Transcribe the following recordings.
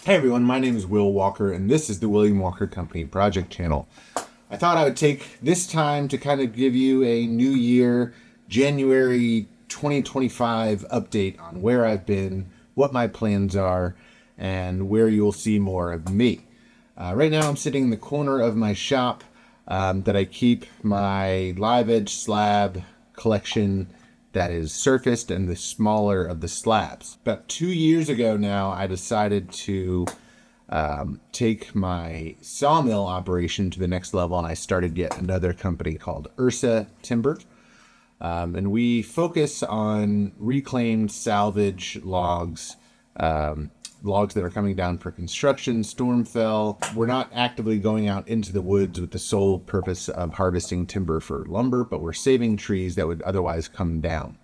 Hey everyone, my name is Will Walker, and this is the William Walker Company Project Channel. I thought I would take this time to kind of give you a New Year, January 2025 update on where I've been, what my plans are, and where you'll see more of me. Right now I'm sitting in the corner of my shop that I keep my live edge slab collection that is surfaced and the smaller of the slabs. About 2 years ago now, I decided to take my sawmill operation to the next level, and I started yet another company called Ursa Timber. And we focus on reclaimed salvage logs, logs that are coming down for construction, storm fell. We're not actively going out into the woods with the sole purpose of harvesting timber for lumber, but we're saving trees that would otherwise come down.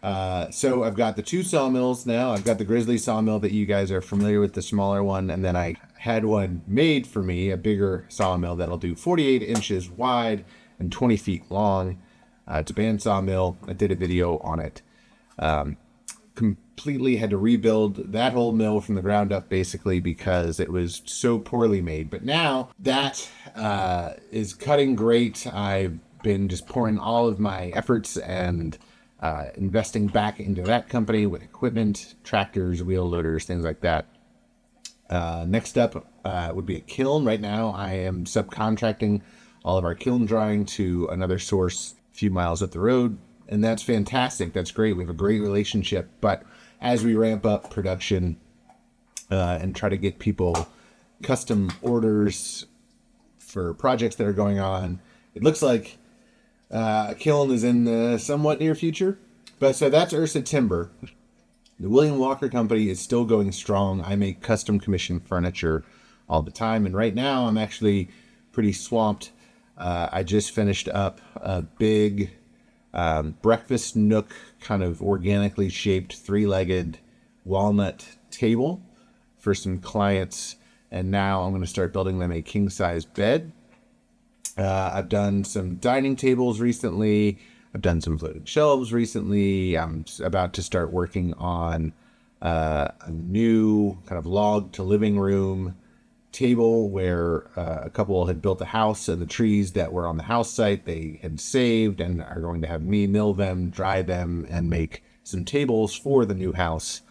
So I've got the two sawmills now. I've got the Grizzly sawmill that you guys are familiar with, the smaller one, and then I had one made for me, a bigger sawmill that'll do 48 inches wide and 20 feet long. It's a band sawmill. I did a video on it. Completely had to rebuild that whole mill from the ground up, basically, because it was so poorly made. But now that is cutting great. I've been just pouring all of my efforts and investing back into that company with equipment, tractors, wheel loaders, things like that. Next up would be a kiln. Right now I am subcontracting all of our kiln drying to another source a few miles up the road. And that's fantastic. That's great. We have a great relationship. But as we ramp up production and try to get people custom orders for projects that are going on, it looks like a kiln is in the somewhat near future. But so that's Ursa Timber. The William Walker Company is still going strong. I make custom commission furniture all the time. And right now I'm actually pretty swamped. I just finished up a big breakfast nook, kind of organically shaped, three-legged walnut table for some clients, and now I'm going to start building them a king-size bed. I've done some dining tables recently. I've done some floating shelves recently. I'm about to start working on a new kind of log to living room table where a couple had built a house, and the trees that were on the house site they had saved and are going to have me mill them, dry them, and make some tables for the new house.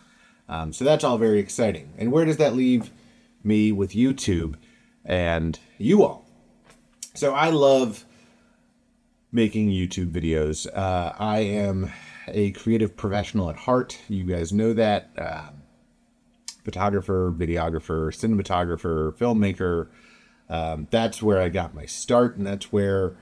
So that's all very exciting. And where does that leave me with YouTube and you all? So I love making YouTube videos. I am a creative professional at heart. You guys know that. Photographer, videographer, cinematographer, filmmaker. That's where I got my start, and that's where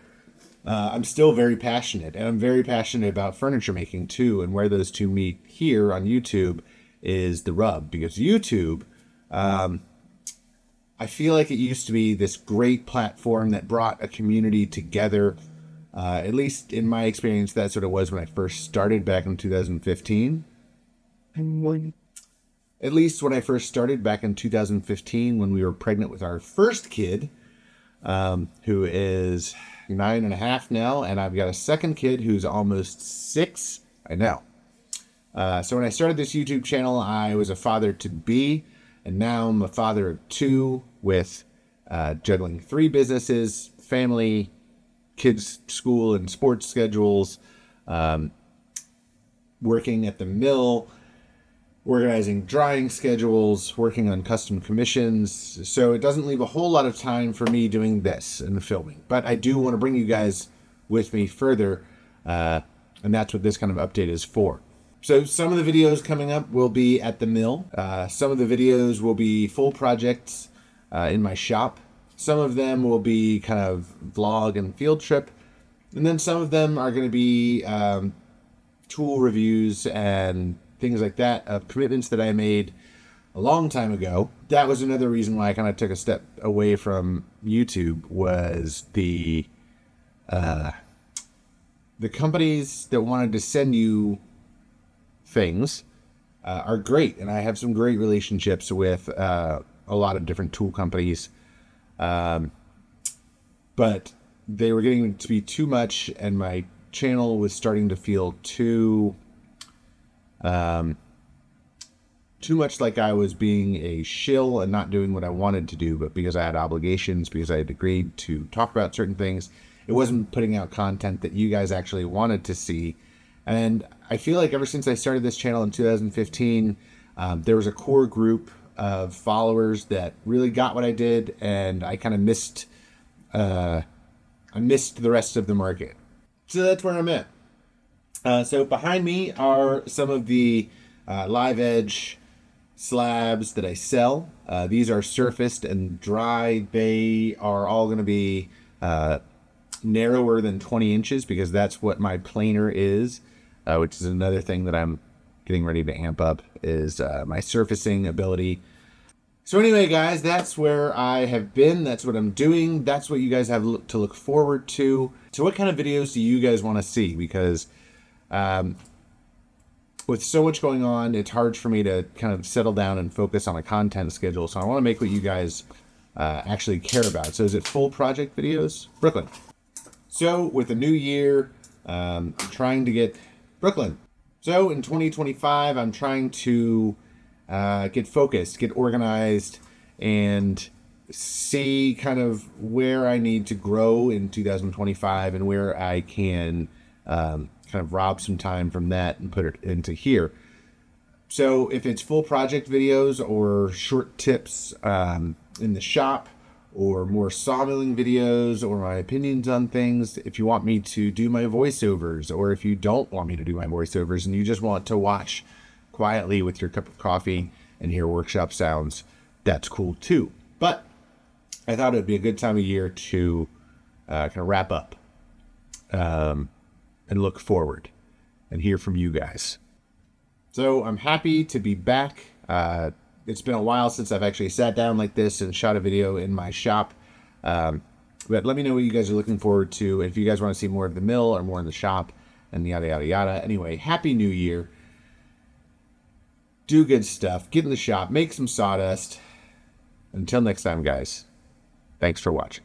I'm still very passionate. And I'm very passionate about furniture making too, and where those two meet here on YouTube is the rub. Because YouTube, I feel like it used to be this great platform that brought a community together. At least in my experience, that's what it was when I first started back in 2015. At least when I first started back in 2015, when we were pregnant with our first kid, who is 9.5 now, and I've got a second kid who's almost 6. I know. So when I started this YouTube channel, I was a father-to-be, and now I'm a father of 2 with juggling 3 businesses, family, kids' school and sports schedules, working at the mill, organizing drying schedules, working on custom commissions. So it doesn't leave a whole lot of time for me doing this and filming. But I do want to bring you guys with me further, and that's what this kind of update is for. So some of the videos coming up will be at the mill. Some of the videos will be full projects in my shop. Some of them will be kind of vlog and field trip. And then some of them are going to be tool reviews and things like that, of commitments that I made a long time ago. That was another reason why I kind of took a step away from YouTube, was the companies that wanted to send you things are great. And I have some great relationships with a lot of different tool companies. But they were getting to be too much, and my channel was starting to feel too too much like I was being a shill and not doing what I wanted to do, but because I had obligations, because I had agreed to talk about certain things, it wasn't putting out content that you guys actually wanted to see. And I feel like ever since I started this channel in 2015, there was a core group of followers that really got what I did, and I kind of missed the rest of the market. So that's where I'm at. So behind me are some of the live edge slabs that I sell. These are surfaced and dry. They are all going to be narrower than 20 inches because that's what my planer is, which is another thing that I'm getting ready to amp up, is my surfacing ability. So anyway, guys, that's where I have been. That's what I'm doing. That's what you guys have to look forward to. So what kind of videos do you guys want to see? Because with so much going on, it's hard for me to kind of settle down and focus on a content schedule. So I want to make what you guys actually care about. So is it full project videos? Brooklyn. So with the new year, I'm trying to get Brooklyn. So in 2025, I'm trying to get focused, get organized, and see kind of where I need to grow in 2025 and where I can kind of rob some time from that and put it into here. So if it's full project videos or short tips in the shop, or more sawmilling videos, or my opinions on things, if you want me to do my voiceovers, or if you don't want me to do my voiceovers and you just want to watch quietly with your cup of coffee and hear workshop sounds, that's cool too. But I thought it would be a good time of year to kind of wrap up and look forward and hear from you guys. So I'm happy to be back. It's been a while since I've actually sat down like this and shot a video in my shop. But let me know what you guys are looking forward to. If you guys want to see more of the mill or more in the shop and yada, yada, yada. Anyway, Happy New Year. Do good stuff. Get in the shop. Make some sawdust. Until next time, guys. Thanks for watching.